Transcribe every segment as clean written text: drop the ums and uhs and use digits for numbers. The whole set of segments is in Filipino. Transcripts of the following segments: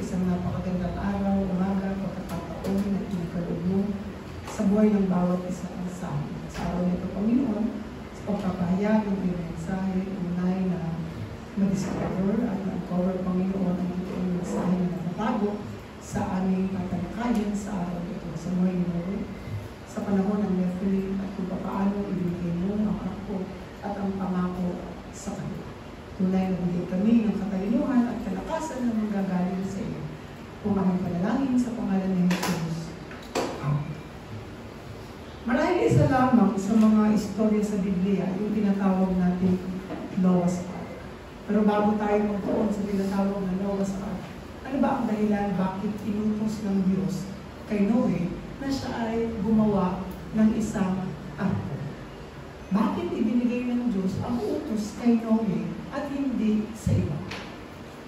isang napakagandang araw, umaga, pagkakataon at ikalog mo sa buhay ng bawat isa sa amin. Sa araw nito, Panginoon, sa pagpapahayag ng iyong mensahe, unay na ma-discover at ma-cover, Panginoon, ang iyong mensahe na nakatago sa aming tatalakayin sa araw nito. Sa buhay ni Lord, sa panahon ng Nephilim at kung paano ibigay mo ang ako at ang pangako sa kanila. Tunay na bigay kami ng katalinuhan at kalakasan na manggagaling sa iyo. Kung aming panalangin sa pangalan ng Jesus. Amen. Marahil isa lamang sa mga istorya sa Biblia yung tinatawag natin Noah's Ark. Pero bago tayo magtuon sa tinatawag na Noah's Ark, ano ba ang dahilan bakit inutos ng Diyos kay Noe na siya ay gumawa ng isang arko? Bakit ibinigay ng Diyos ang utos kay Noe at hindi sa iba?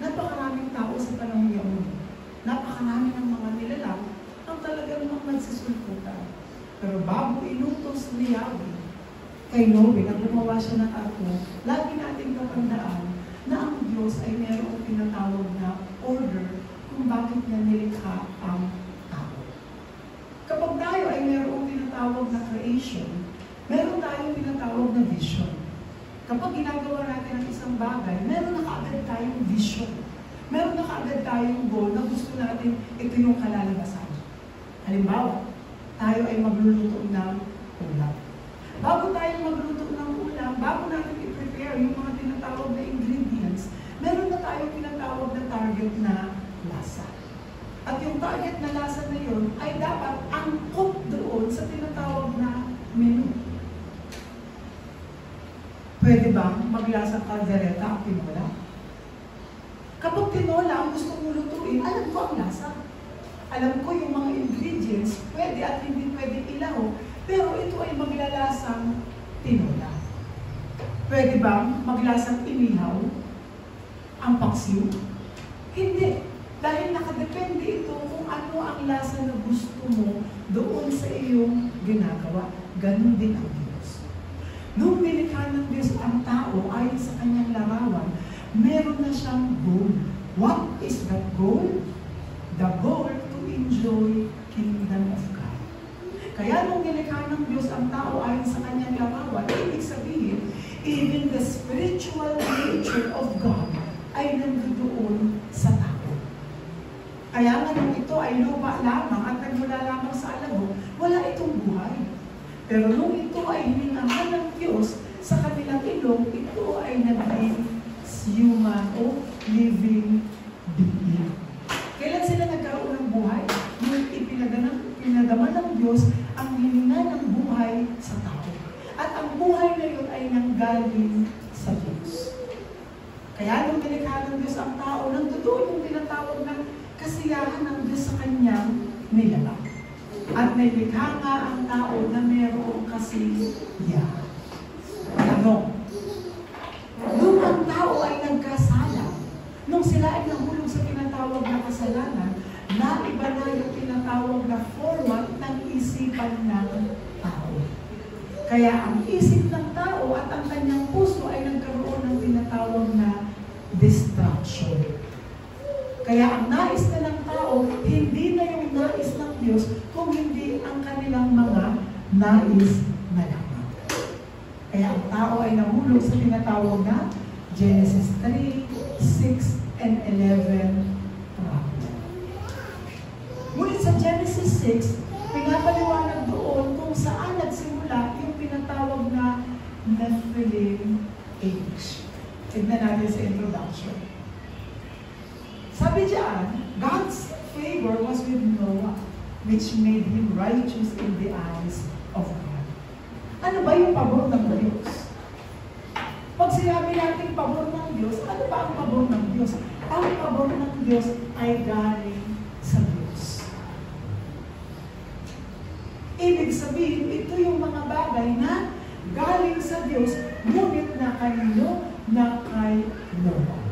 Napakaraming tao sa panahon niyon. Napakarami ng mga nilalang ang talagang magsisulputan. Pero bago inutos ni Yahweh kay Noe na gumawa siya ng arko, lagi nating tatandaan na ang Diyos ay mayroong tinatawag na order kung bakit niya nilikha ang tao. Kapag tayo ay mayroong tinatawag na creation, meron tayong tinatawag na vision. Kapag ginagawa natin ang isang bagay, meron na kaagad tayong vision. Meron na kaagad tayong goal na gusto natin ito yung kalalabasan. Halimbawa, tayo ay magluluto ng ulam. Bago tayo magluto ng ulam, bago natin i-prepare yung mga tinatawag na ingredients, meron na tayong tinatawag na target na lasa. At yung target na lasa na yun ay dapat angkop doon sa tinatawag na menu. Pwede bang maglasang kaldereta ang tinola? Kapag tinola ang gusto mong lutuin, alam ko ang lasa. Alam ko yung mga ingredients, pwede at hindi pwede ilaw, pero ito ay maglalasang tinola. Pwede bang maglasang inihaw ang paksiw? Hindi. Dahil nakadepende ito kung ano ang lasa na gusto mo doon sa iyong ginagawa. Ganun din ang Diyos. Nung nilikha ng Diyos ang tao ayon sa kanyang larawan, meron na siyang goal. What is that goal? The goal to enjoy kingdom of God. Kaya nung nilikha ng Diyos ang tao ayon sa kanyang larawan, ibig sabihin, even the spiritual nature of God ay nandoon sa tao. Kaya nga nung ito ay lupa lamang at nagmula lamang sa alabok, wala itong buhay. Pero nung ito ay hiningahan ng Diyos sa kanilang ilong, ito ay naging human o living being. Kailan sila nagkaroon ng buhay? Nung ipinadama ng Diyos ang hininga ng buhay sa tao. At ang buhay na yun ay nanggaling sa Diyos. Kaya nung nilikha ng Diyos ang tao, nandoon yung tinatawag ng kasiyahan ng Diyos sa kanyang nilalang. At nilikha nga ang tao na mayroong kasiyahan. Ano? Nung ang tao ay nagkasala, nung sila ay nahulog sa tinatawag na kasalanan, naiba na yung tinatawag na format ng isipan ng tao. Kaya ang isip ng tao at ang kanyang puso ay nagkaroon ng tinatawag na distraction. Kaya ang nais na ng tao, hindi na yung nais ng Diyos, kung hindi ang kanilang mga nais na lamang. Kaya ang tao ay nahulog sa tinatawag na Genesis 3, 6, and 11 problem. Ngunit sa Genesis 6, pinapaliwanag doon kung saan nagsimula yung pinatawag na Nephilim age. Tignan natin sa introduction. Sabi diyan, God's favor was with Noah, which made him righteous in the eyes of God. Ano ba yung pabor ng Diyos? Pag sinabi natin pabor ng Diyos, ano ba ang pabor ng Diyos? Ang pabor ng Diyos ay galing sa Diyos. Ibig sabihin, ito yung mga bagay na galing sa Diyos, ngunit na kanino? Na kay Noah.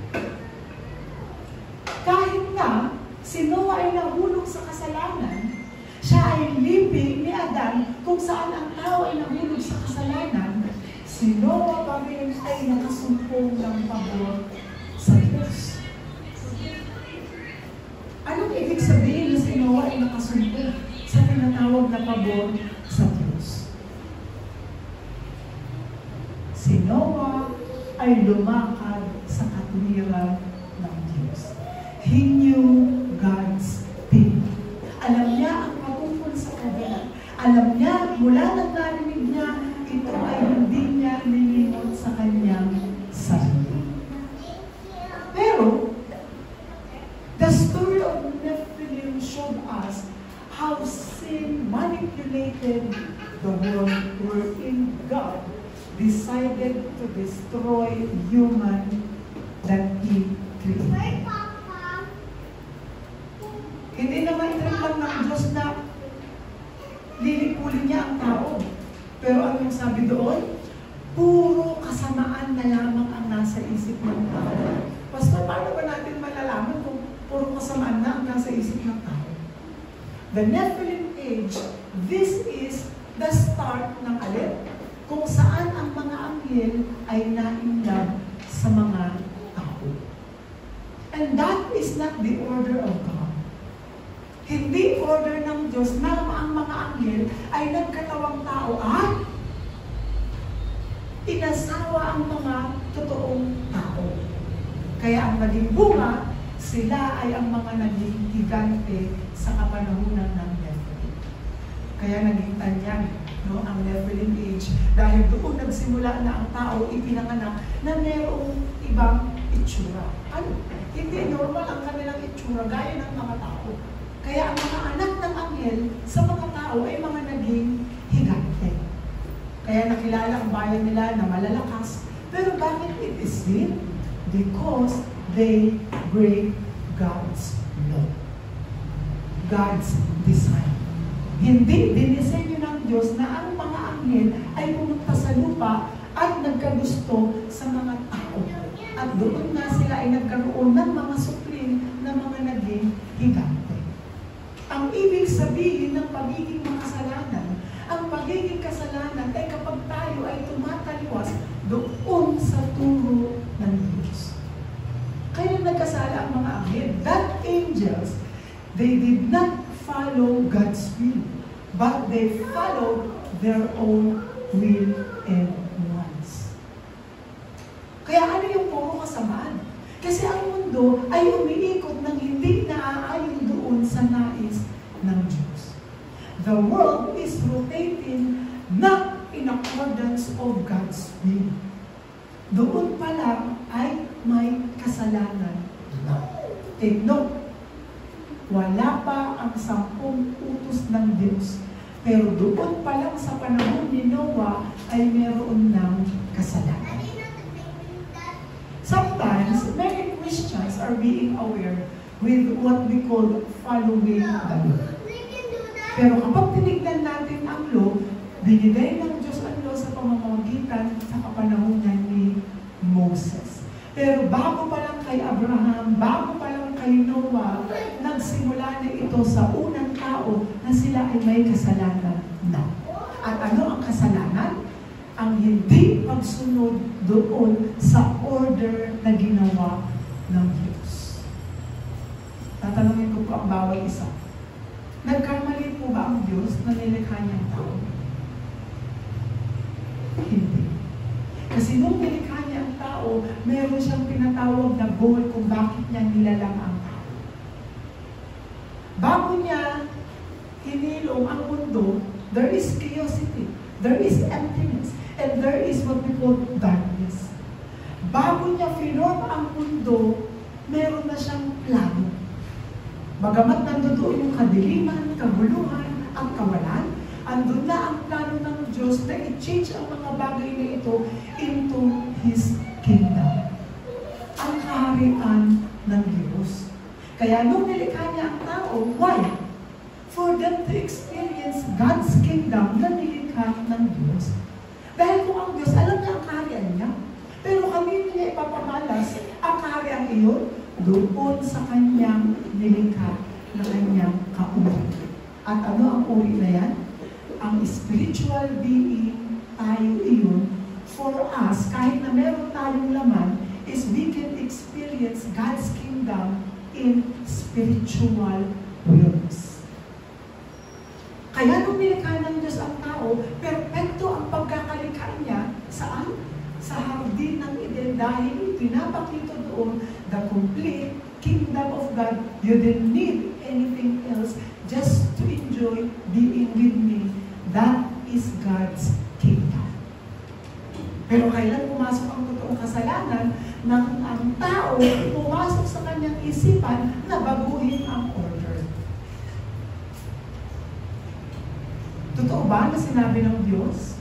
Kahit na si Noah ay nahulog sa kasalanan, siya ay lipi ni Adan kung saan ang tao ay nahulog sa kasalanan, si Noah pa rin ay nakasumpong ng pabor sa Diyos. Anong ibig sabihin na si Noah ay nakasumpong sa tinatawag na pabor sa Diyos? Si Noah ay lumakad sa katwiran ng Diyos. He knew God's will. Alam niya ang patungkol sa kabila. Alam niya, mula nang narinig niya, ito ay hindi niya nilimot sa kanyang sarili. Pero, the story of Nephilim showed us how sin manipulated the world wherein God decided to destroy human that He created. Hindi naman trip lang ng Diyos na lilipulin niya ang tao. Pero anong sabi doon? Puro kasamaan na lamang ang nasa isip ng tao. Pastor, paano ba natin malalaman kung puro kasamaan na ang nasa isip ng tao? The Nephilim age, this is the start ng alin? Kung saan ang mga anghel ay nainlove sa mga tao. And that is not the order of God. Hindi order ng Diyos na ang mga anghel ay nagkatawang tao at inasawa ang mga totoong tao. Kaya ang naging bunga, sila ay ang mga naging higante sa kapanahunan ng Nephilim. Kaya naging tanyag, no, ang Nephilim age dahil doon nagsimula na ang tao ipinanganak na mayroong ibang itsura. Ano? Hindi normal ang kanilang itsura gaya ng mga tao. Kaya ang mga anak ng anghel sa mga tao ay mga naging higante. Kaya nakilala ang bayan nila na malalakas. Pero bakit it is sin? Because they break God's law. God's design. Hindi dinisenyo ng Diyos na ang mga anghel ay pumunta sa lupa at nagkagusto sa mga tao. At doon nga sila ay nagkaroon ng mga supling na mga naging higante. Ang ibig sabihin ng pagiging makasalanan, ang pagiging kasalanan ay kapag tayo ay tumataliwas doon sa turo ng Diyos. Kaya nagkasala ang mga anghel. That angels, they did not follow God's will, but they followed their own will and wants. Kaya ano yung puro kasamaan? Kasi ang mundo ay umiikot ng hindi naaayon doon sa nais ng Diyos. The world is rotating not in accordance of God's will. Doon pa lang ay may kasalanan na. Take note, wala pa ang 10 utos ng Diyos. Pero doon pa lang sa panahon ni Noah ay meron ng kasalanan. Sometimes, many Christians are being aware with what we call following the law. Pero kapag tinignan natin ang law, binigay ng Diyos ang law sa pamamagitan sa kapanahunan ni Moses. Pero bago pa lang kay Abraham, bago pa lang kay Noah, nagsimula na ito sa unang tao na sila ay may kasalanan na. At ano ang kasalanan? Ang hindi pagsunod doon sa order na ginawa ng Diyos. Tatanungin ko po ang bawat isa. Nagkamali po ba ang Diyos na nilikha niyang tao? Hindi. Kasi nung nilikha niya ang tao, meron siyang pinatawag na goal kung bakit niya nilalang ang tao. Bago niya hinilong ang mundo, there is chaosity, there is emptiness, and there is what we call darkness. Bago niya finorm ang mundo, meron na siyang plano. Bagamat nandoon yung kadiliman, kaguluhan, ang kawalan, andun na ang plano ng Diyos na i-change ang mga bagay na ito into His kingdom. Ang kaharian ng Diyos. Kaya nung nilikha niya ang tao, why? For them to experience God's kingdom na nilikha ng Diyos. Dahil kung ang Diyos, alam niya ang kaharian niya. Pero kami niya ipapamalas ang kaharian iyon doon sa kanyang nilikha na kanyang kauri. At ano ang uri na yan? Ang spiritual being, tayo iyon, for us, kahit na meron tayong laman, is we can experience God's kingdom in spiritual realms. Kaya nung nilikha ng Diyos ang tao, perfecto ang pagkakalikha niya. Saan? Sa hardin ng Eden, dahil pinapakita doon the complete kingdom of God. You didn't need anything else just to enjoy being with me. That is God's kingdom. Pero kailan pumasok ang totoong kasalanan, nang ang tao pumasok sa kanyang isipan na baguhin ang order. Totoo ba na sinabi ng Diyos?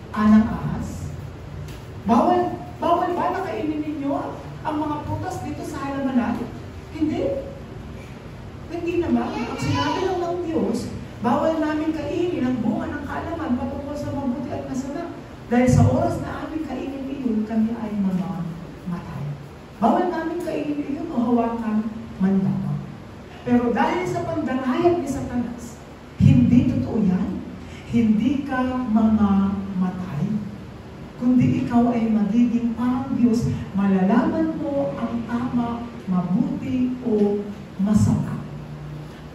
Anang ahas? Bawal ba na kainin ninyo ang mga prutas dito sa halamanan? Hindi. Hindi naman. Ang sinabi lang ng Diyos, bawal namin kainin ang bunga ng kaalaman patungkol sa mabuti at masama. Dahil sa oras na amin kainin iyon, kami ay mamamatay. Bawal namin kainin iyon o hawakan man lamang. Pero dahil sa pandarayat ni Satanas, hindi totoo yan. Hindi ka mamamatay. Kundi ikaw ay magiging parang Diyos, malalaman mo ang tama, mabuti o masama.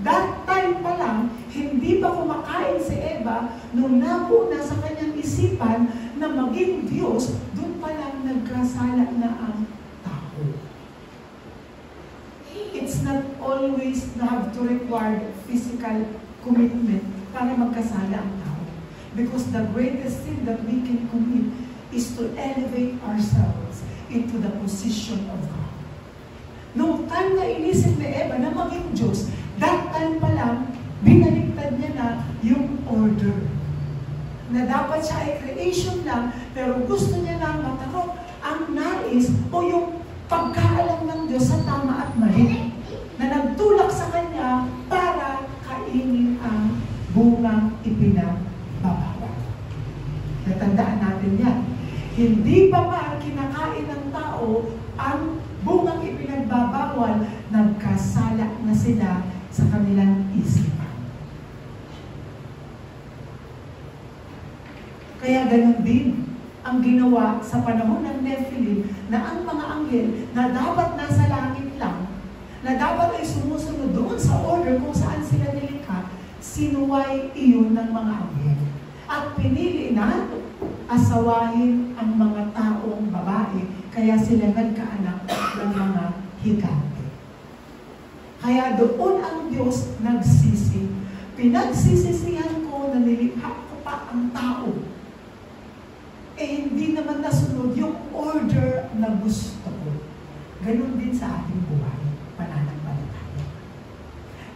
That time pa lang, hindi pa kumakain si Eva nung napuna sa kanyang isipan na maging Diyos, doon pa lang nagkasala na ang tao. It's not always na have to require physical commitment para magkasala ang tao. Because the greatest sin that we can commit is to elevate ourselves into the position of God. Noong time na inisip ni Eva na maging Diyos, that time pa lang, binaliktad niya na yung order. Na dapat siya ay creation lang, pero gusto niya na matanong ang nais o yung pagkaalam ng Diyos sa tama at mali. Na nagtulak sa kanya para kainin ang bungang ipinagbabawal. Natandaan natin yan. Hindi pa man kinakain ng tao ang bungang ipinagbabawal, nagkasala na sila sa kanilang isipan. Kaya ganun din ang ginawa sa panahon ng Nephilim na ang mga anghel na dapat nasa langit lang, na dapat ay sumusunod doon sa order kung saan sila nilikha, sinuway iyon ng mga anghel. At pinili na asawahin ang mga taong babae, kaya sila nagkaanak ng mga higante. Kaya doon ang Diyos nagsisi. Pinagsisisihan ko na nilikha ko pa ang tao. Hindi naman nasunod yung order na gusto ko. Ganun din sa ating buhay, pananampalataya.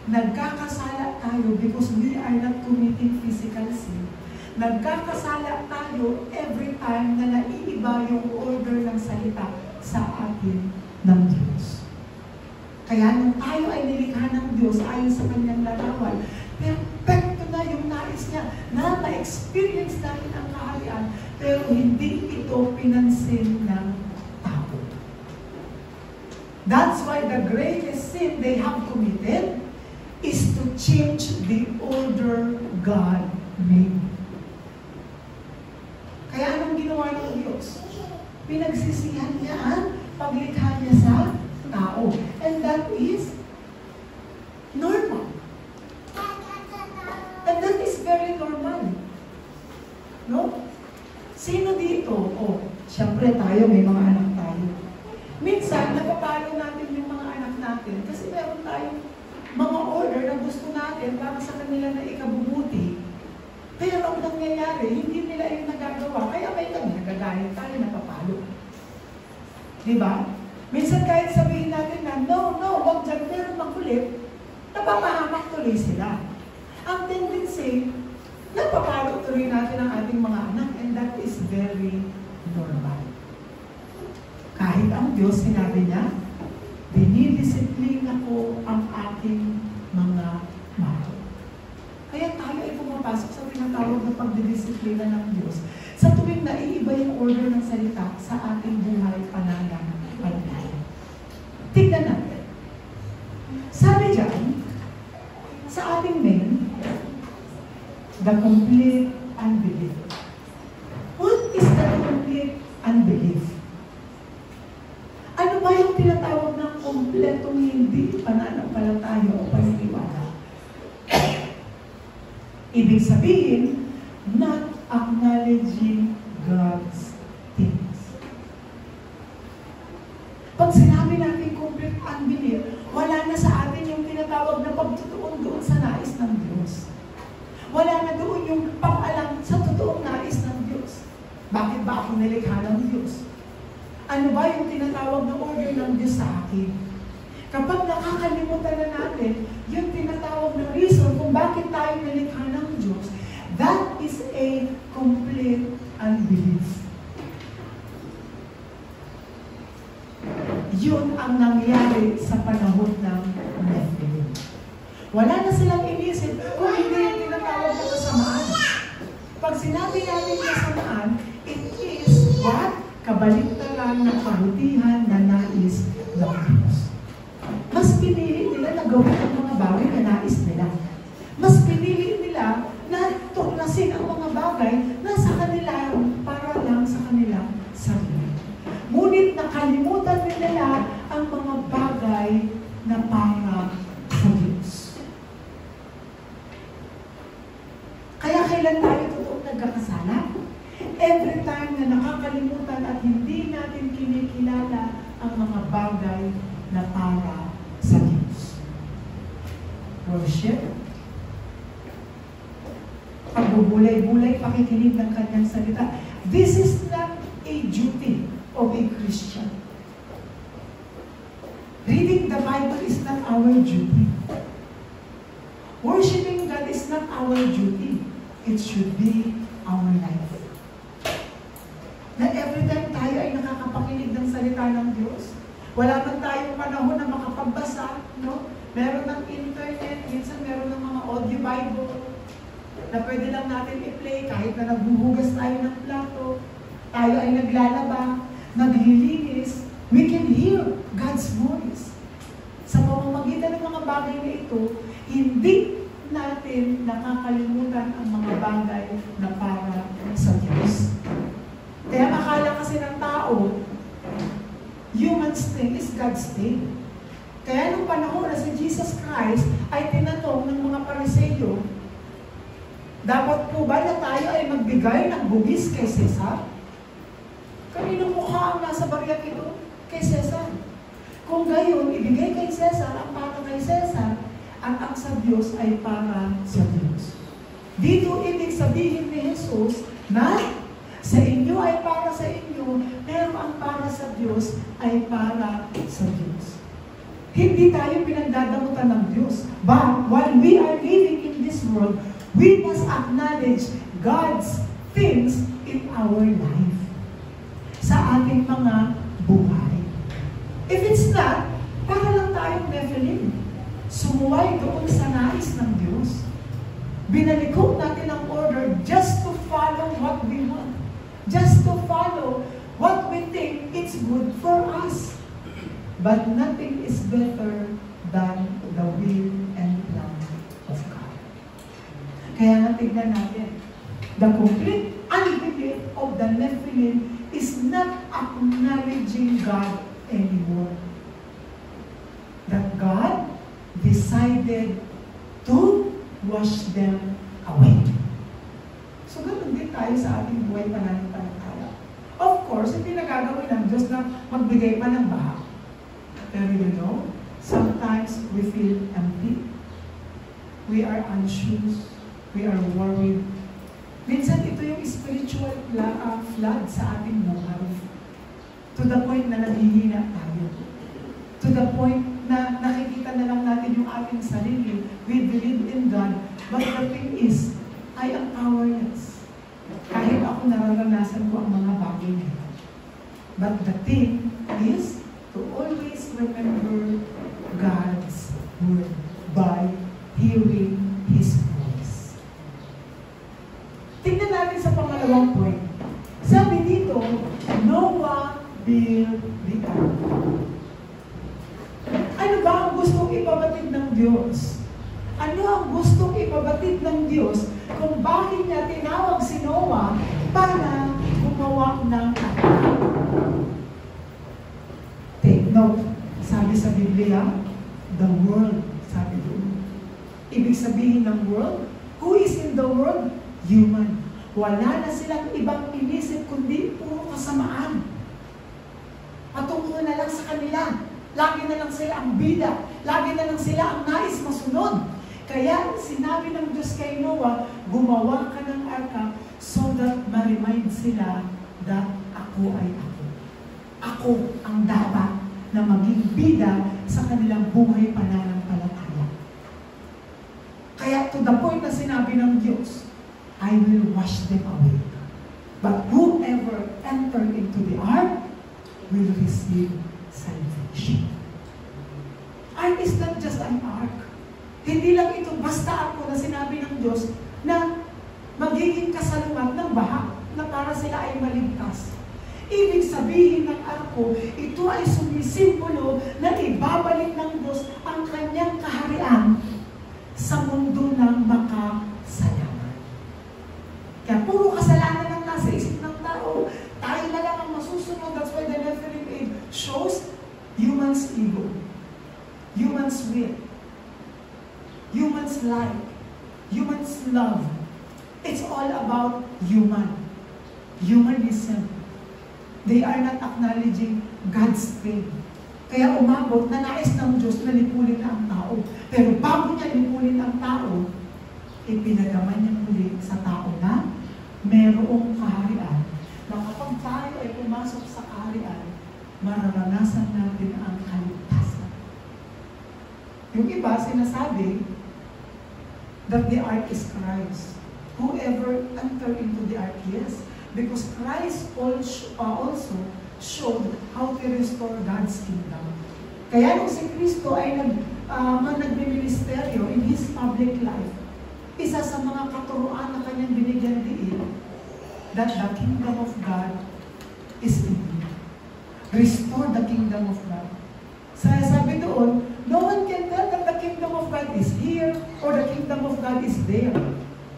Nagkakasala tayo because we are not committing physical sin. Nagkakasala tayo every time na naiiba yung order ng salita sa atin ng Diyos. Kaya nung tayo ay nilikha ng Diyos ayon sa kanyang larawan, perfecto na yung nais niya na ma-experience natin ang kaharian, pero hindi ito pinansin ng tao. That's why the greatest sin they have committed is to change the order God made. Kaya anong ginawa ng Diyos? Pinagsisihan niya ang paglikha niya sa tao. And that is normal. And that is very normal. No? Sino dito? Siyempre tayo, may mga anak tayo. Minsan, napapalo natin yung mga anak natin kasi meron tayong mga order na gusto natin para sa kanila na ikabubuti. Pero ang nangyayari, hindi nila yung nagagawa. Kaya may kami, nagagalit tayo, napapalo. Diba? Minsan kahit sabihin natin na, no, wag dyan, pero makulit, napapahamak tuloy sila. Ang tendency, napapalo tuloy natin ang ating mga anak, and that is very normal. Kahit ang Diyos, sinabi niya, dinidisiplina ko ang aking mga mahal. Kaya tayo ay pumapasok sa tinatawag na pagdidisiplina ng Diyos sa tuwing naiiba yung order ng salita sa ating buhay pananampalataya. Tignan natin. Sabi dyan, sa ating men, the complete unbelief. What is the complete unbelief? Ano ba yung tinatawag ng kompletong hindi pananampalataya o paniniwala? Ibig sabihin, not acknowledging God's things. Pag sinabi natin complete unbelief, wala na sa atin yung tinatawag na pagtutuon doon sa nais ng Diyos. Wala na doon yung pag-alam sa totoong nais ng Diyos. Bakit ba ako nilikha ng Diyos? Ano ba yung tinatawag na order ng Diyos sa akin? Kapag nakakalimutan na natin yung tinatawag na reason kung bakit tayo nilikha ng Diyos, that is a complete unbelief. Yun ang nangyari sa panahon ng Nephilim. Wala na silang inisip kung hindi yung tinatawag na kasamaan. Pag sinabi natin kasamaan, it is what? Kabaligtaran ng kabutihan na nais ng Diyos. Mas pinili nila na gawin ang mga bagay na nais nila. Mas pinili nila na tuklasin ang mga bagay na sa kanila para lang sa kanilang sarili. Ngunit nakalimutan nila ang mga bagay na para sa Diyos. Kaya kailan tayo totoong nagkakasala? Every time na nakakalimutan at hindi natin kinikilala ang mga bagay na para sa Diyos. Worship, pagbubulay-bulay, pakikinig ng kanyang salita. This is not a duty of a Christian. Reading the Bible is not our duty. Worshiping God is not our duty. It should be our life. Na every time tayo ay nakakapakinig ng salita ng Diyos, wala man tayong panahon na makapagbasa, no? Meron ng internet, minsan meron ng mga audio Bible na pwede lang natin i-play kahit na naghuhugas tayo ng plato, tayo ay naglalaba, naglilinis, we can hear God's voice. Sa pamamagitan ng mga bagay na ito, hindi natin nakakalimutan ang mga bagay na para sa Diyos. Kaya akala kasi ng tao, human's thing is God's thing. Kaya nung panahon na si Jesus Christ ay tinanong ng mga Pariseo, dapat po ba na tayo ay magbigay ng bugis kay Cesar? Kaninong mukha ang nasa baryak ito? Kay Cesar. Kung gayon, ibigay kay Cesar ang para kay Cesar at ang sa Diyos ay para sa Diyos. Dito ibig sabihin ni Jesus na sa inyo ay para sa inyo, pero ang para sa Diyos ay para sa Diyos. Hindi tayo pinagdadamutan ng Diyos. But while we are living in this world, we must acknowledge God's things in our life. Sa ating mga buhay. If it's not, para lang tayong Nephilim. Sumuway doon sa nais ng Diyos. Binalikot natin ang order just to follow what we want. Just to follow what we think it's good for us. But nothing is better than the will and plan of God. Kaya nga tignan natin, the complete unbelief of the Nephilim is not acknowledging God anymore. That God decided to wash them away. So, ganun din tayo sa ating buhay pananampalataya. Of course, hindi nagagawin ng Diyos na magbigay pa ng baha. Pero you know, sometimes we feel empty. We are anxious. We are worried. Minsan ito yung spiritual flood sa ating buhay. To the point na naghihina tayo. To the point na nakikita na lang natin yung ating sarili. We believe in God. But the thing is, I am powerless. Kahit ako nararanasan ko ang mga bagay nito. But the thing is to always remember God's word by hearing His voice. Tingnan natin sa pangalawang point. Sabi dito, Noah built the ark. Ano ba ang gustong ipabatid ng Diyos? Ano ang gustong ipabatid ng Diyos kung bakit niya tinawag si Noah para gumawa ng ark? Take take note, sabi sa Biblia, the world, sabi doon. Ibig sabihin ng world, who is in the world? Human. Wala na silang ibang inisip kundi puro kasamaan. Patungo na lang sa kanila. Lagi na lang sila ang bida. Lagi na lang sila ang nais masunod. Kaya sinabi ng Diyos kay Noah, gumawa ka ng arka so that ma-remind sila that ako ay ako. Ako ang dapat na maging bida sa kanilang buhay pananampalataya. Kaya to the point na sinabi ng Diyos, I will wash them away. But whoever enter into the ark will receive salvation. Ark is not just an ark. Hindi lang ito basta arko na sinabi ng Diyos na magiging kasalungat ng baha na para sila ay maligtas. Ibig sabihin ng arko, ito ay sumisimbolo na ibabalik ng Diyos ang kanyang kaharian sa mundo ng makasalanan. Kaya puro kasalanan ang nasa isip ng tao. Tayo na lang ang masusunod. That's why the Nephilim age shows human's ego, human's will, human's life, human's love. It's all about humanism. They are not acknowledging God's strength. Kaya umabot na nais ng Diyos na lipulin na ang tao. Pero bago niya lipulin ang tao, ipinagaman niya muli sa tao na merong kaharian. Na kapag tayo ay pumasok sa kaharian, mararanasan natin ang kaligtasan. Yung iba sinasabi that the ark is Christ. Whoever enter into the ark, yes. Because Christ also showed how to restore God's kingdom. Kaya nung si Kristo ay nagbiministeryo in His public life, isa sa mga katuruan na kanyang binigyan diin, that the kingdom of God is in you. Restore the kingdom of God. Sabi doon, no one can tell that the kingdom of God is here or the kingdom of God is there.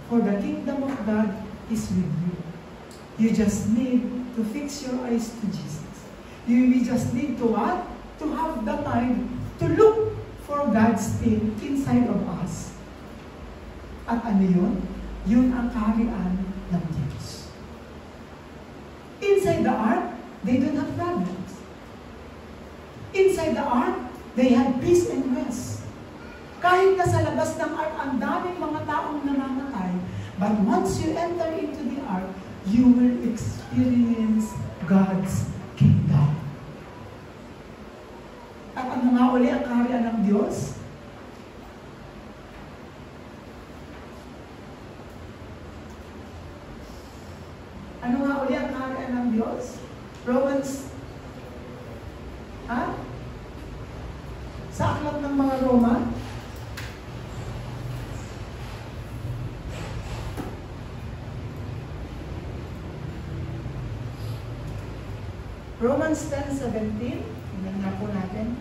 For the kingdom of God is with you. You just need to fix your eyes to Jesus. You just need to what? To have the mind to look for God's thing inside of us. At ano yun? Yun ang kaharian ng Diyos. Inside the ark, they don't have problems. Inside the ark, they have peace and rest. Kahit na sa labas ng ark, ang daming mga taong namamatay, but once you enter into the ark, you will experience God's kingdom. At ano nga uli ang kaharian ng Diyos? Ano nga uli ang kaharian ng Diyos? Romans, sa aklat ng mga Roma, Romans 10:17, tingnan nga po natin.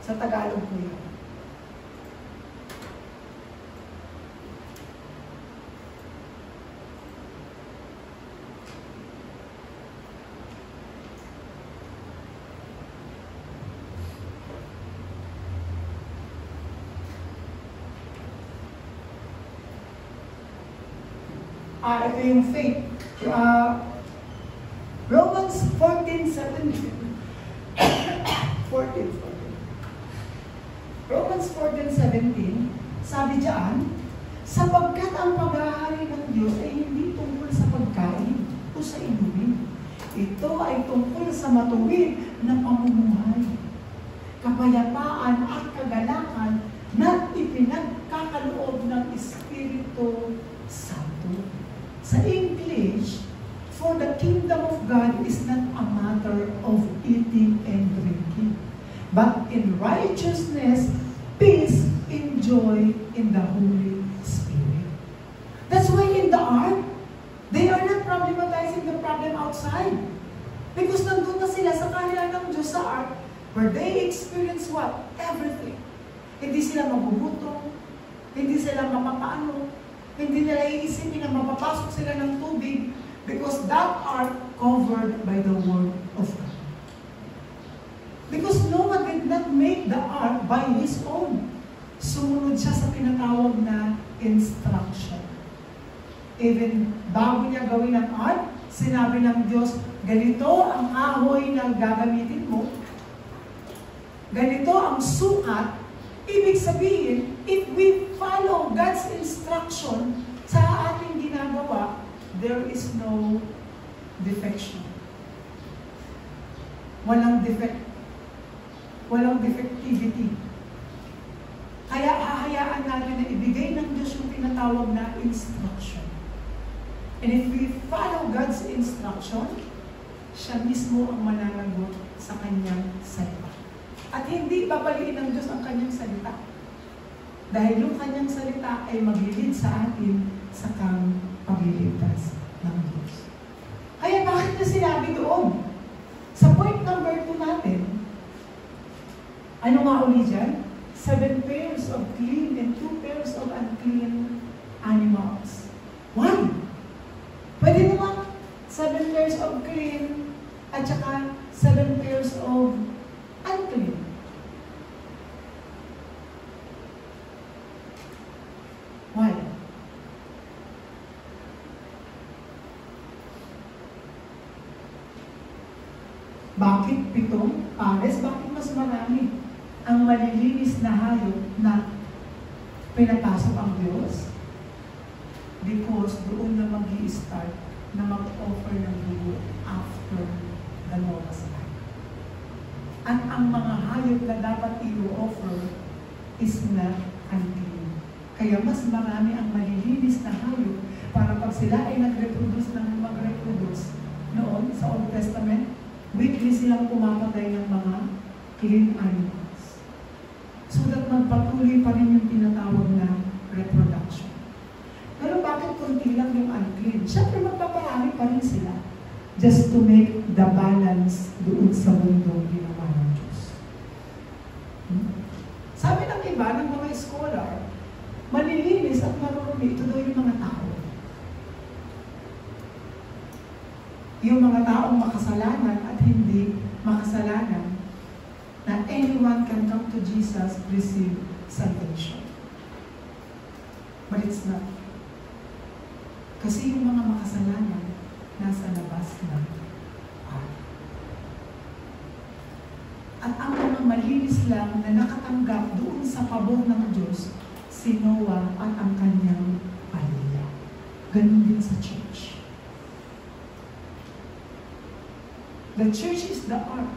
Sa Tagalog po yun. Ito yung faith. Romans 14:17. Romans 14:17, sabi diyan, sapagkat ang paghahari ng Diyos ay hindi tungkol sa pagkain o sa inumin. Ito ay tungkol sa matuwid na pamumuhay, kapayapaan at kagalakan na ipinagkakaloob ng Espiritu Santo. Sa English, for the kingdom of God is not a matter of eating and drinking, but in righteousness, peace, and joy in the Holy Spirit. That's why in the ark, they are not problematizing the problem outside. Because nandun na sila sa kaharian ng Diyos sa ark, where they experience what? Everything. Hindi sila magugutom, sila mapapaano, hindi nila iisipin na mapapasok sila ng tubig because that ark covered by the word of God. Because Noah did not make the ark by his own. Sumunod siya sa tinatawag na instruction. Even bago niya gawin ang ark, sinabi ng Diyos, ganito ang ahoy na gagamitin mo, ganito ang sukat. Ibig sabihin, if we follow God's instruction sa ating ginagawa, there is no defection. Walang defectivity. Kaya hahayaan natin na ibigay ng Diyos yung tinatawag na instruction. And if we follow God's instruction, siya mismo ang mananagot sa kanyang salita. At hindi babaliin ng Diyos ang kanyang salita. Dahil yung kanyang salita ay maglilid sa atin sa pagliligtas ng Diyos. Kaya bakit niya sinabi doon? Sa point number 2 natin, ano nga uli dyan? 7 pairs of clean and 2 pairs of unclean animals. Why? Pwede naman 7 pairs of clean at saka 7 pairs of unclean. Why? Bakit 7 pares? Bakit mas marami ang malilinis na hayop na pinapasok ang Diyos? Because doon na mag-i-start na mag-offer ng dugo after the Noah's Ark. At ang mga hayop na dapat i-offer is not unclean. Kaya mas marami ang malilinis na hayop para pag sila ay nag-reproduce ng mag-reproduce noon sa Old Testament, weekly silang pumapatay ng mga clean animals. So that magpatuloy pa rin yung tinatawag na reproduction. Pero bakit konti lang yung unclean? Siyempre magpaparami pa rin sila just to make the balance doon sa mundo ginawa ng Diyos. Sabi ng iba, ng mga scholar, malilinis at marurumi, ito daw yung mga tao. Yung mga taong makasalanan at hindi makasalanan na anyone can come to Jesus, receive salvation. But it's not. Kasi yung mga makasalanan nasa labas ng ark. At ang mga malinis lang na nakatanggap doon sa pabor ng Diyos, si Noah at ang kanyang pamilya. Ganun din sa church. The church is the ark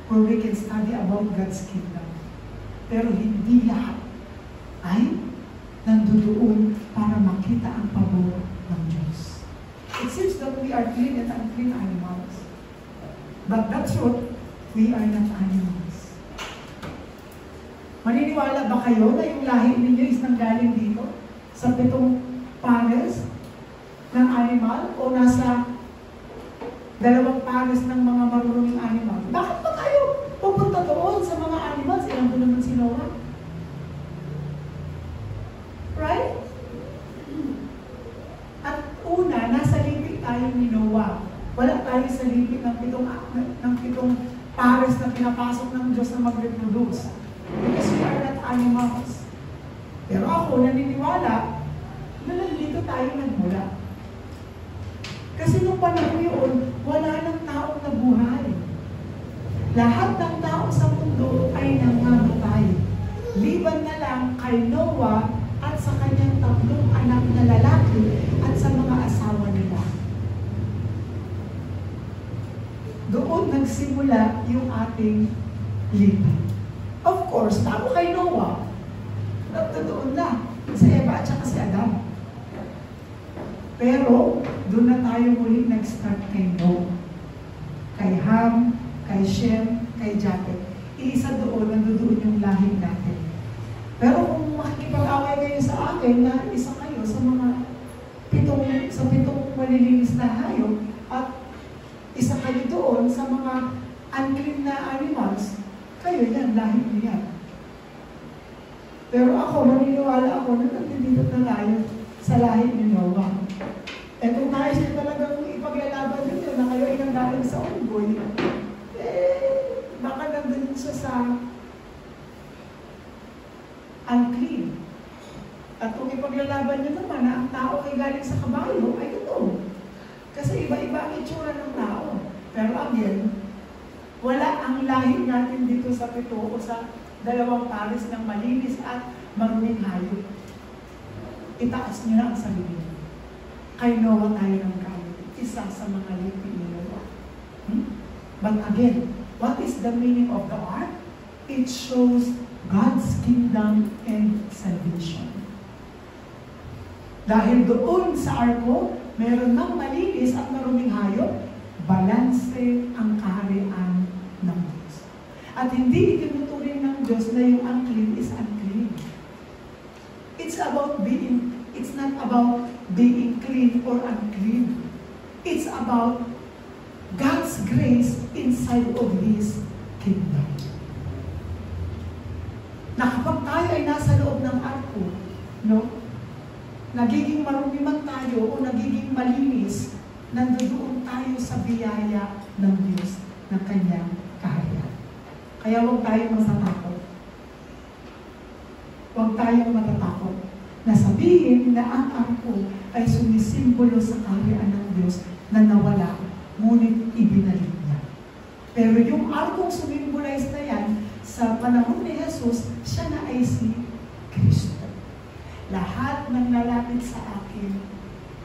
where we can study about God's kingdom. Pero hindi lahat ay nandoon para makita ang pabor ng Diyos. It seems that we are clean and unclean animals. But the truth, we are not animals. Maniniwala ba kayo na yung lahi ninyo is nanggaling dito? Sa 7 pares ng animal o nasa 2 pares ng mga maruruming animal? Bakit ba kayo pupunta doon sa mga animals? Ilan ko naman si Noah? Right? At una, nasa lipi tayo ni Noah. Wala tayo sa lipi ng 7 pares na pinapasok ng Diyos na mag-reproduce. Because we are not animals. Pero ako, naniniwala na nandito tayo nagmula. Kasi nung panahon yun, wala nang taong nabuhay. Lahat ng tao sa mundo ay nangamatay. Liban na lang kay Noah at sa kanyang 3 anak na lalaki at sa mga asawa nila. Doon nagsimula yung ating lipan. Of course, bago kay Noah, doon na, sa Eva at saka si Adam. Pero, doon na tayo muli nag-start kay Noah. Kay Ham, kay Shem, kay Japheth. Iisa doon, nandoon yung lahi natin. Pero kung makikipag-away kayo sa akin, na isa kayo sa mga 7 malilinis na hayop, at isa kayo doon sa mga unclean na animals, kayo yan, lahi niyan. Pero ako, maniniwala ako na nandito At kung ipaglalaban nyo naman na ang tao ay galing sa kabayo, ay ito. Kasi iba-iba ang itsura ng tao. Pero again, wala ang lahi natin dito sa 7 o sa 2 pares ng malinis at maruming hayop. Itaas nyo na ang sarili nyo. Kay Noah tayo ng kayo. Isa sa mga lipi ni Noah. But again, what is the meaning of the ark? It shows God's kingdom and salvation. Dahil doon sa arko, meron ng malinis at maruming hayop, balanse ang kaharian ng Diyos. At hindi itinuturing ng Diyos na yung unclean is unclean. It's not about being clean or unclean. It's about God's grace inside of His kingdom. Na kapag tayo ay nasa loob ng arko, no? Nagiging marumi man tayo o nagiging malinis, nandoon tayo sa biyaya ng Diyos ng Kanyang kaharian. Kaya huwag tayong matatakot. Huwag tayong matatakot na sabihin na ang arko ay sumisimbolo sa kaharian ng Diyos na nawala, ngunit ibinalik niya. Pero yung arkong sumimbolize na yan, sa panahon ni Jesus, siya na ay si Kristo. Lahat ng lalapit sa akin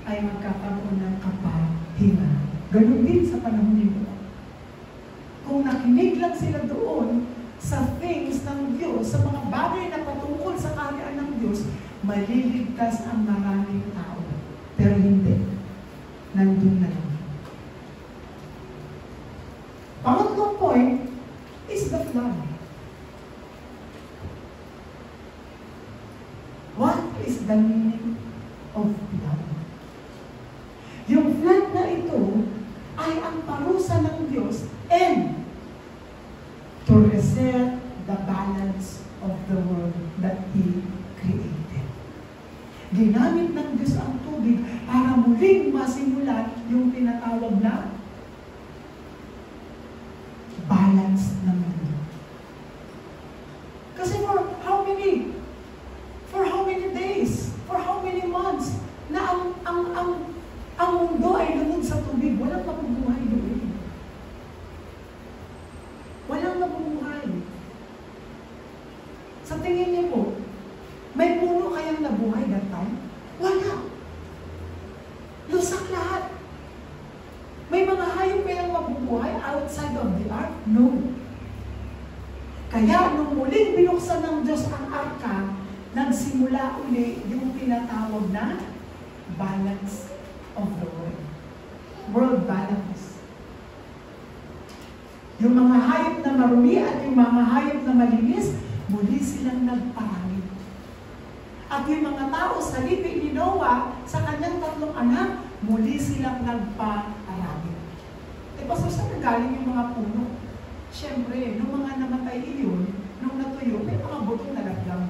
ay magkakaroon ng kapahingahan. Ganun din sa panahon ni Noah. Kung nakinig lang sila doon sa things ng Diyos, sa mga bagay na patungkol sa kaharian ng Diyos, maliligtas ang maraming tao. Pero hindi. Nandun na lang. Pangatlong point is the flood. What is the meaning of flood? Yung flood na ito ay ang parusa ng Diyos and to reset the balance of the world that He created. Ginamit ng Diyos ang tubig para muling masimulan yung tinatawag na balance ng mundo. Kasi for how many days, for how many months, na ang mundo ay lumod sa tubig, walang mabubuhay doon. Walang mabubuhay. Sa tingin niyo po, may puno kayang nabuhay that time? Wala. Lusak lahat. May mga hayop kayang mabubuhay outside of the ark? No. Kaya nung muling binuksan ng Diyos ang arka, nagsimula uli yung tinatawag na balance of the world. World balance. Yung mga hayop na marumi at yung mga hayop na malinis, muli silang nagparami. At yung mga tao sa lipi ni Noah, sa kanyang 3 anak, muli silang nagparami. E pastor, saan nagaling yung mga puno? Siyempre, nung mga namatay iyon, nung natuyo, may mga butong nalaglang.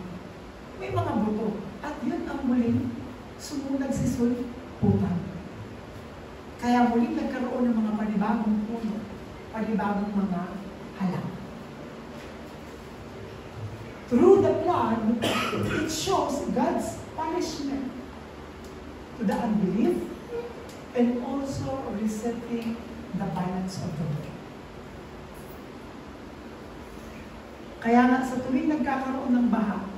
May mga buto. At yun ang muling sumunod si sulputan. Kaya muling nagkaroon ng mga panibagong puno, panibagong mga halang. Through the flood, it shows God's punishment to the unbelief and also resetting the balance of the world. Kaya nga sa tuwing nagkakaroon ng baha,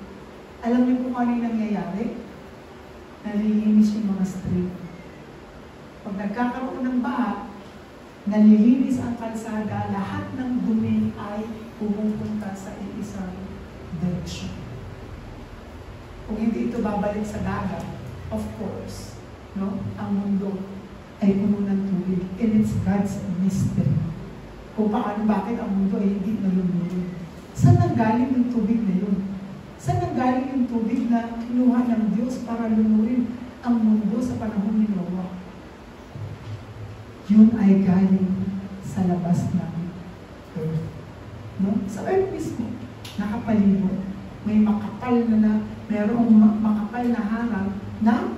alam niyo kung ano yung nangyayari? Nalilinis yung mga street. Pag nagkakaroon ng baha, nalilinis ang kalsada, lahat ng dumi ay pumupunta sa isang direksyon. Kung hindi ito babalik sa dagat, of course, no? Ang mundo ay puno ng tubig. And it's God's mystery. Kung paano, bakit ang mundo ay hindi nalulunin. Saan nanggaling yung tubig na yun? Saan nanggaling yung tubig na kinuha ng Diyos para lunurin ang mundo sa panahon ni Noah? Yun ay galing sa labas ng earth. No? Sa earth mismo, nakapalibot. May makapal mayroong makapal na harang na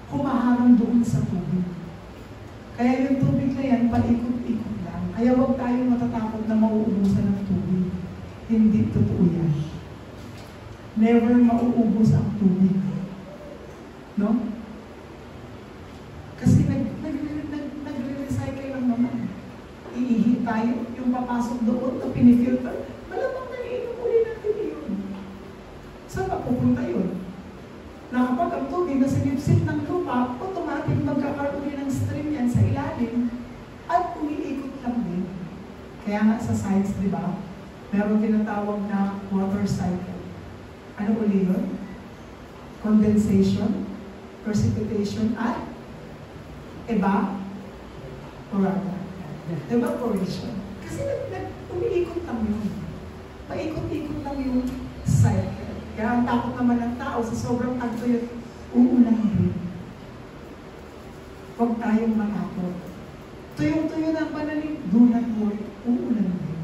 humaharang doon sa tubig. Kaya yung tubig na yan, paikot-ikot lang. Kaya huwag tayong matatakot na mauubusan ng tubig. Hindi totoo yan. Never mauubos ang tubig. Kaya nga sa science, di ba, meron tinatawag na water cycle. Ano uli yun? Condensation, precipitation, at evaporation. Kasi umiikot lang yun. Paikot-ikot lang yung cycle. Kaya ang takot naman ng tao sa sobrang tagtuyot, uulan din. Huwag tayong matakot. Tuyong-tuyo ng pananim, do not worry, uulan din.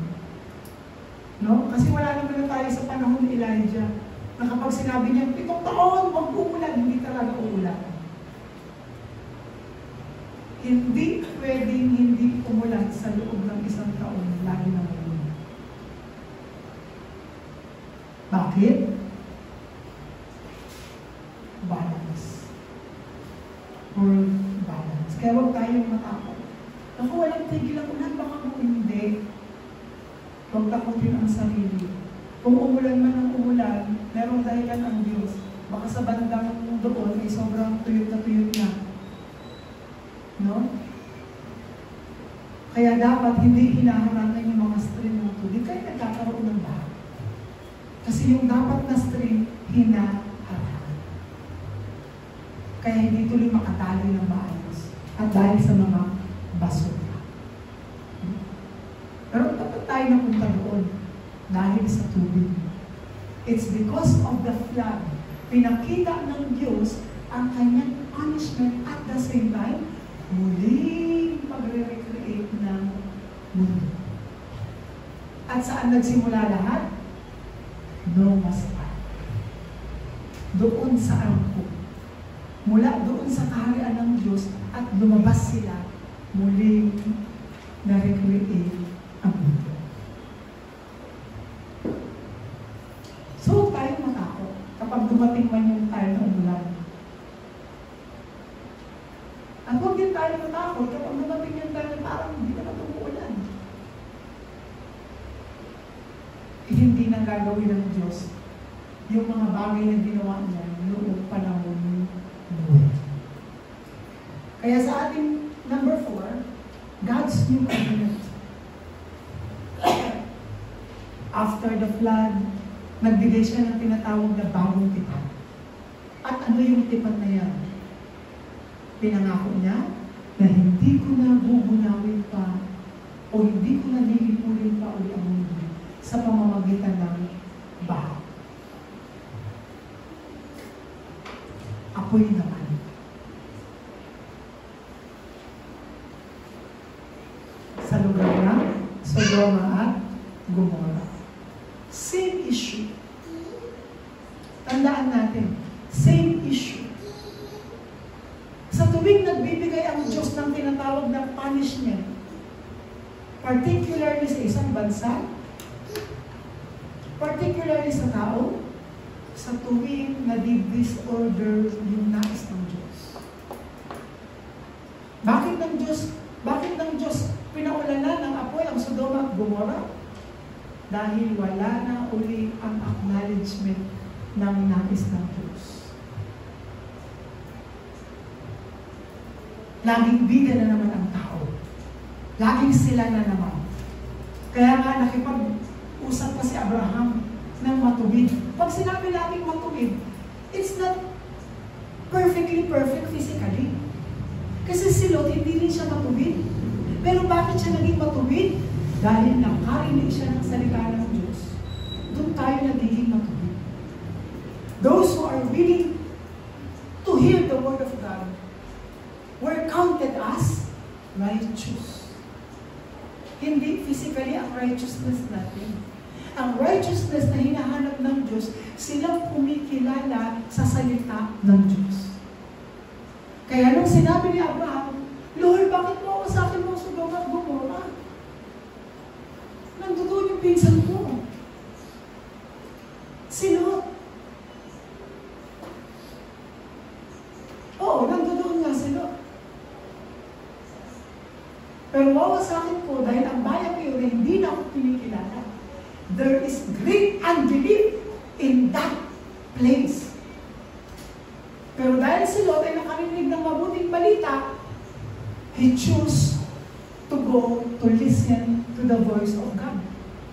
No? Kasi wala naman na tayo sa panahon ni Elijah na kapag sinabi niya, 7 taon, huwag uulan, hindi talaga uulan. Hindi pwedeng hindi umulan sa loob ng 1 taon, lagi na umulan. Bakit? Balance. World balance. Kaya huwag tayong matakot. Ako walang tigil ang ulan, baka mo hindi. Huwag takutin ang sarili. Kung umulan man ang umulan, merong dahilan ang Diyos. Baka sa bandang doon ay sobrang tuyot na. No? Kaya dapat hindi hinaharangan yung mga stream ng tubig. Kaya nagkakaroon ng baha. Kasi yung dapat na stream, hinaharangan. Kaya hindi tuloy makatali ng maayos. At dahil sa mga basura. Pero dapat tayo napunta doon dahil sa tubig. It's because of the flood. Pinakita ng Diyos ang kanyang punishment at the same time, muling magre-recreate ng mundo. At saan nagsimula lahat? Noah's Ark. Doon sa arko. Mula doon sa kaharian ng Diyos at lumabas sila, muling na-recreate ang mundo. So, tayo matakot kapag dumating man yung time na umulan. At huwag din tayo matakot kapag dumating yung time na parang hindi na umuulan. Hindi na gagawin ng Diyos yung mga bagay na ginawa niya noong panahon ni Noe. Kaya sa ating number 4, God's new covenant. After the flood, nagbigay siya ng tinatawag na bagong tipan. At ano yung tipan na yan? Pinangako niya na hindi ko na bugunawin pa o hindi ko na lilipulin pa uli ang mundo sa pamamagitan ng baha. Apoy naman. Sa lugar ng Sodoma at Gomorrah. Same issue. Tandaan natin, same issue. Sa tuwing nagbibigay ang Diyos ng tinatawag na punishment, particularly sa isang bansa, particularly sa tao, sa tuwing nadi-disorder yung nais ng Diyos. Bakit ng Diyos pinaulanan ng apoy ang Sodoma at Gomorrah? Dahil wala na uli ang acknowledgement ng nais ng Diyos. Laging bida na naman ang tao. Laging sila na naman. Kaya nga nakipag-usap pa si Abraham ng matuwid. Pag sinabi natin matuwid, it's not perfectly perfect physically. Kasi si Lot, hindi rin siya matuwid. Pero bakit siya naging matuwid? Dahil nakarinig siya ng salita ng Diyos. Doon tayo nagiging matuwid. Those who are willing to hear the word of God were counted as righteous. Hindi physically ang righteousness natin. Ang righteousness na hinahanap ng Diyos, silang kumikilala sa salita ng Diyos. Kaya nung sinabi ni Abraham, Lord, bakit mo ako sa akin mo Sodoma at Gomorrah? Nandoon yung pinsan ko. Si Lot. Oo, nandoon nga si Lot. Pero wawa sa akin po, dahil ang bayan ko yun, hindi na ako pinikilala. There is great unbelief in that place. Pero dahil si Lot ay nakarinig ng mabuting balita, he chose to go to listen to to the voice of God.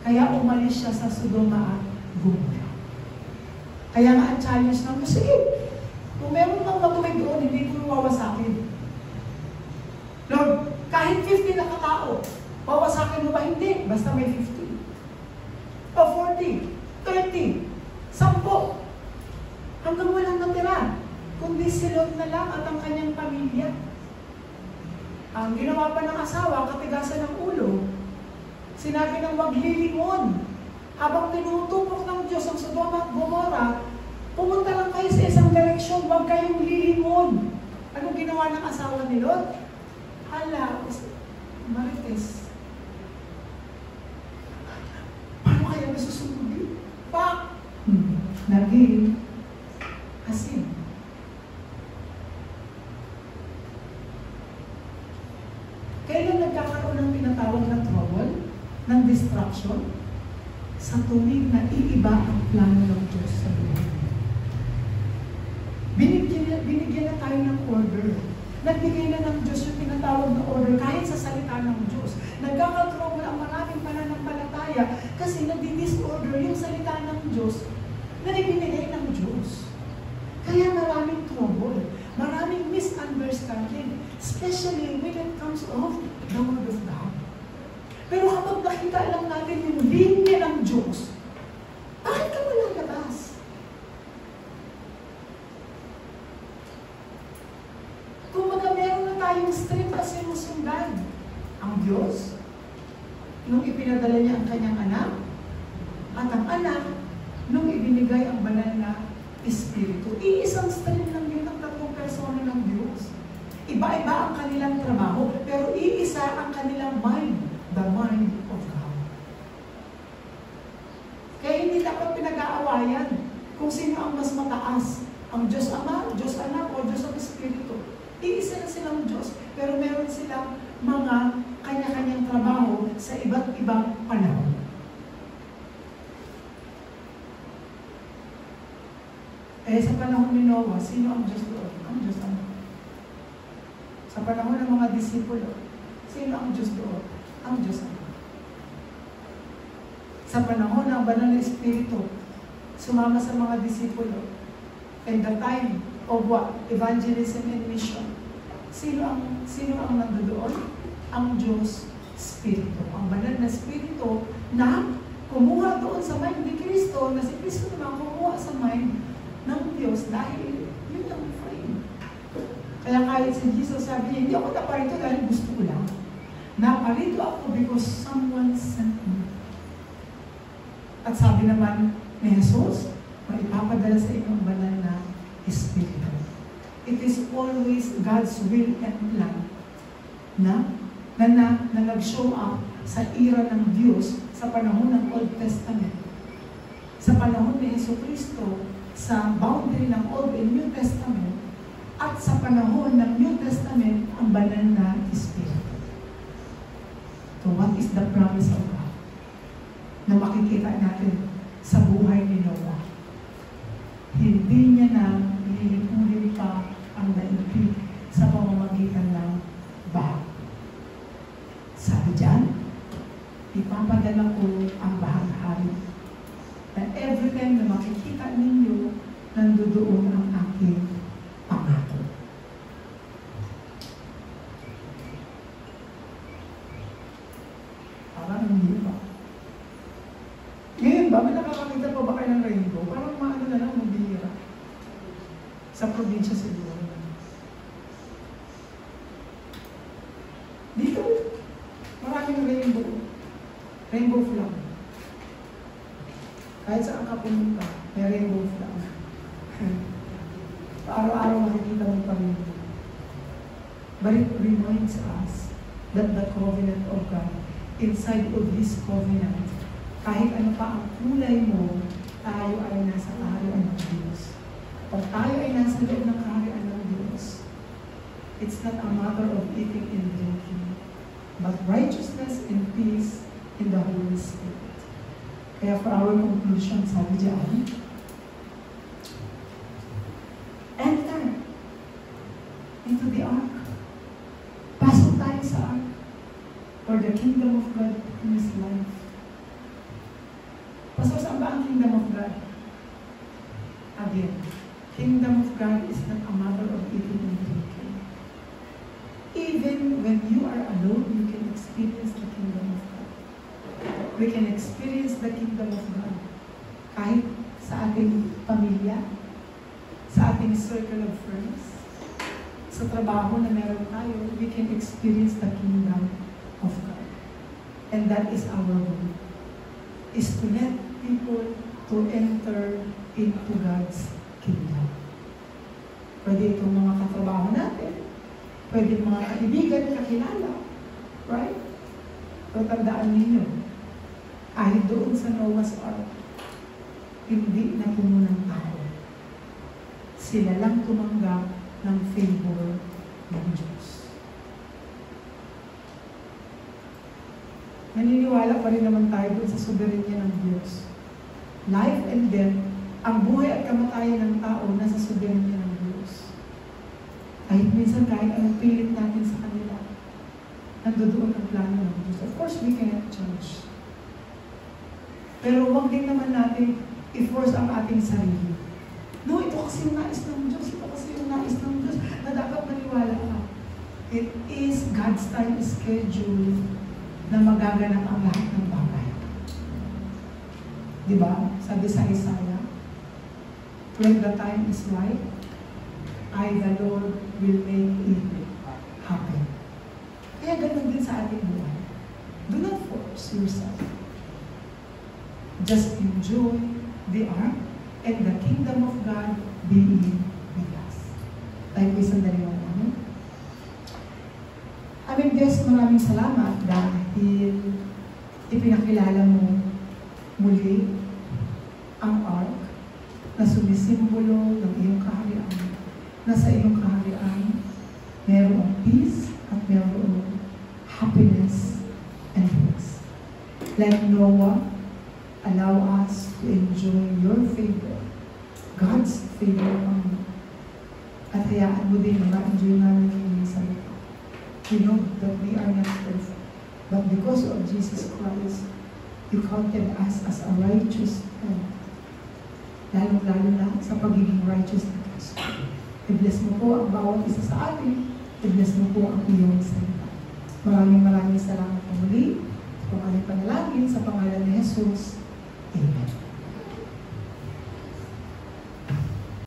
Kaya umalis siya sa Sodoma at Gomorrah. Kaya nga ang challenge namin, sige, kung meron kang matuwid doon, hindi ko wawasakin. Lord, kahit 50 na katao, wawasakin mo ba? Hindi. Basta may 50. O 40, 30, 10. Hanggang walang natira. Kundi si Lot na lang at ang kanyang pamilya. Ang ginawa pa ng asawa, katigasan ng ulo, sinabi ng wag lilingon. Habang tinutupok ng Diyos ang Sodoma at Gomorrah, pumunta lang kayo sa isang direksyon, wag kayong lilingon. Anong ginawa ng asawa ni Lot? Hala, Marites. Paano kaya nasusunod? Pak! Naging asin. Kailan nagkakaroon ng tinatawag na trouble, ng distraction? Sa tuwing na iiba ang plano ng Diyos sa buhay. Binigyan na tayo ng order. Nagbigay na ng Diyos yung tinatawag na order kahit sa salita ng Diyos. Nagkaka-trouble ang maraming pananampalataya kasi nagdi-disorder yung salita ng Diyos na ibinigay ng Diyos. Kaya maraming trouble, maraming misunderstanding, especially when it comes of the Word of God. Pero kapag nakita lang natin yung linya ng Diyos, bakit ka malalabas? Kung meron na tayong strength kasi musundan, ang Diyos, nung ipinadala niya ang kanyang anak, at ang anak, nung ibinigay ang banal na Espiritu. Iisang stream lang yun ang tatlong persona ng Diyos. Iba-iba ang kanilang trabaho, pero iisa ang kanilang mind, the mind of God. Kaya hindi dapat pinag-aawayan kung sino ang mas mataas, ang Diyos Ama, Diyos Anak, o Diyos ang Espiritu. Iisa na silang Diyos, pero meron silang mga kanya-kanyang trabaho sa iba't ibang panahon. Eh, sa panahon ni Noah, sino ang Diyos doon? Ang Diyos Ama. Sa panahon ng mga disipulo, sino ang Diyos doon? Ang Diyos Ama. Sa panahon ng banal na Espiritu, sumama sa mga disipulo, in the time of what? Evangelism and mission. Sino ang nandoon? Ang Diyos Espiritu. Ang banal na Espiritu na kumuha doon sa mind ni Kristo, na si Kristo naman kumuha sa mind ng Diyos dahil yun ang frame. Kaya kahit si Jesus sabi niya, hindi ako naparito dahil gusto ko lang. Naparito ako because someone sent me. At sabi naman ni Jesus, maipapadala sa inyong banal na Espiritu. It is always God's will and plan na nag-show up sa era ng Diyos sa panahon ng Old Testament. Sa panahon ni Jesucristo, sa boundary ng Old and New Testament, at sa panahon ng New Testament, ang banal na Espiritu. So what is the promise of God? Na makikita natin sa buhay ni Noah. Hindi niya na lilipulin pa ang daigdig sa pamamagitan ng baha. Sabi diyan, ipapadala ko ang bahaghari. And every time na makikita ninyo, nandoon ang aking pangako. Parang hindi pa. Ngayon ba, may nakakakita pa ba kayo ng rainbow? Parang maano na lang, mabihira. Sa probinsya siguro. Dito, maraming rainbow. Rainbow flag. Kahit saan ka pumunta, may rainbow flag. Araw-araw makikita mo pa rin. But it reminds us that the covenant of God, inside of this covenant, kahit ano pa ang kulay mo, tayo ay nasa kaharian ng Diyos. Pag tayo ay nasa loob ng kaharian ng Diyos, it's not a matter of eating and drinking, but righteousness and peace in the Holy Spirit. Kaya for our conclusion, sabi diyan, enter into the ark. Pasok tayo sa ark, for the kingdom of God is God is not a matter of eating and drinking. Even when you are alone, you can experience the kingdom of God. We can experience the kingdom of God kahit sa ating pamilya, sa ating circle of friends, sa trabaho na meron tayo, we can experience the kingdom of God. And that is our goal, is to let people to enter into God's kingdom. Pwede itong mga katrabaho natin, pwede mga kaibigan, kakilala, right? So tandaan ninyo, kahit doon sa Noah's Ark, hindi na puno ng tao. Sila lang tumanggap ng favor ng Diyos. Naniniwala pa rin naman tayo doon sa soberanya ng Diyos. Life and death, ang buhay at kamatayan ng tao nasa soberanya ng Diyos. Kahit minsan kahit anong pilit natin sa kanila, nandoon ang plano ng Diyos. Of course, we cannot judge. Pero huwag din naman natin i-force ang ating sarili. No, ito kasi yung nais ng Diyos. Ito kasi yung nais ng Diyos na dapat maniwala ka. It is God's time schedule na magaganap ang lahat ng bagay. Diba? Sabi sa Isaiah, when the time is right, I, the Lord, will make it happen. Kaya ganun din sa ating buhay. Do not force yourself. Just enjoy the ark and the kingdom of God being with us. Tayo po isang daliwan namin. Aming Diyos, maraming salamat dahil ipinakilala mo muli ang ark na sumisimbolo ng iyong kaharian. Nasa iyong kaharian, mayroong peace at mayroong happiness and peace. Like Noah, allow us to enjoy your favor, God's favor on at hayaan mo din na ma-enjoy namin yung salita. We know that we are not perfect, but because of Jesus Christ, you counted us as a righteous man. Lalo-lalo na sa pagiging righteous na Kristo. I-bless mo po ang bawat isa sa atin. I-bless mo po ang iyong salita. Maraming salamat po muli. Kung anong panalangin sa pangalan ni Jesus. Amen.